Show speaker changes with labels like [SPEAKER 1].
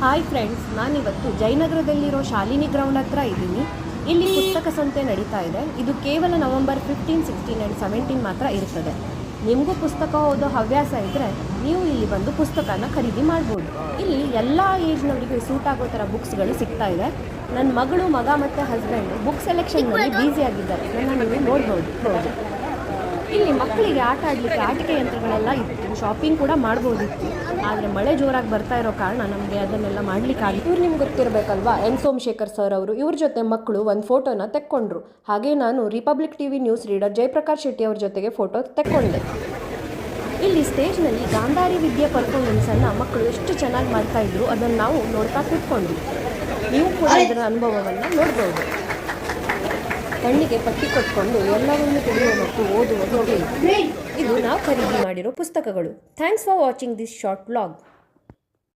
[SPEAKER 1] Hi friends, ನಾನಿವತ್ತು ಜಯನಗರದಲ್ಲಿರೋ Shalini ground ಹತ್ರ ಇದ್ದೀನಿ. ಇಲ್ಲಿ ಪುಸ್ತಕ ಸಂತೆ ನಡೀತಾ ಇದೆ. ಇದು ಕೇವಲ ನವೆಂಬರ್ 15, 16 ಆ್ಯಂಡ್ 17 ಮಾತ್ರ ಇರ್ತದೆ. ನಿಮಗೂ ಪುಸ್ತಕ ಓದೋ ಹವ್ಯಾಸ ಇದ್ದರೆ ನೀವು ಇಲ್ಲಿ ಬಂದು ಪುಸ್ತಕನ ಖರೀದಿ ಮಾಡ್ಬೋದು. ಇಲ್ಲಿ ಎಲ್ಲ ಏಜ್ನವರಿಗೆ ಸೂಟ್ ಆಗೋ ಥರ ಬುಕ್ಸ್ಗಳು ಸಿಗ್ತಾ ಇದೆ. ನನ್ನ ಮಗಳು, ಮಗ ಮತ್ತು ಹಸ್ಬೆಂಡು ಬುಕ್ ಸೆಲೆಕ್ಷನ್ನಲ್ಲಿ ಬ್ಯುಸಿಯಾಗಿದ್ದಾರೆ. ನನ್ನ ನೀವು ನೋಡ್ಬೋದು. ಇಲ್ಲಿ ಮಕ್ಕಳಿಗೆ ಆಟ ಆಡಲಿಕ್ಕೆ ಆಟಿಕೆ ಯಂತ್ರಗಳೆಲ್ಲ ಇತ್ತು. ಶಾಪಿಂಗ್ ಕೂಡ ಮಾಡ್ಬೋದಿತ್ತು. ಆದರೆ ಮಳೆ ಜೋರಾಗಿ ಬರ್ತಾ ಇರೋ ಕಾರಣ ನಮಗೆ ಅದನ್ನೆಲ್ಲ ಮಾಡಲಿಕ್ಕಾಗಿ. ಇವ್ರು ನಿಮ್ಗೆ ಗೊತ್ತಿರಬೇಕಲ್ವಾ, ಎನ್ ಸೋಮಶೇಖರ್ ಸರ್ ಅವರು. ಇವ್ರ ಜೊತೆ ಮಕ್ಕಳು ಒಂದು ಫೋಟೋನ ತೆಕ್ಕೊಂಡ್ರು. ಹಾಗೆ ನಾನು republic TV news reader Jayaprakash Shetty ಅವ್ರ ಜೊತೆಗೆ ಫೋಟೋ ತೆಕ್ಕೊಂಡೆ. ಇಲ್ಲಿ ಸ್ಟೇಜ್ನಲ್ಲಿ ಗಾಂಧಾರಿ ವಿದ್ಯೆ ಪರ್ಫಾರ್ಮೆನ್ಸನ್ನು ಮಕ್ಕಳು ಎಷ್ಟು ಚೆನ್ನಾಗಿ ಮಾಡ್ತಾಯಿದ್ರು ಅದನ್ನು ನಾವು ನೋಡ್ತಾ ಕೂತ್ಕೊಂಡ್ವಿ. ನೀವು ಕೂಡ ಇದರ ಅನುಭವವನ್ನು ನೋಡ್ಬೋದು. ಕಣ್ಣಿಗೆ ಪಟ್ಟಿ ಕೊಟ್ಕೊಂಡು ಎಲ್ಲವನ್ನೂ ತಿಳಿಯುವ ಮತ್ತು ಓದುವ ಹೋಗಿ. ಇದು ನಾವು ಖರೀದಿ ಮಾಡಿರೋ ಪುಸ್ತಕಗಳು. Thanks for watching this short vlog.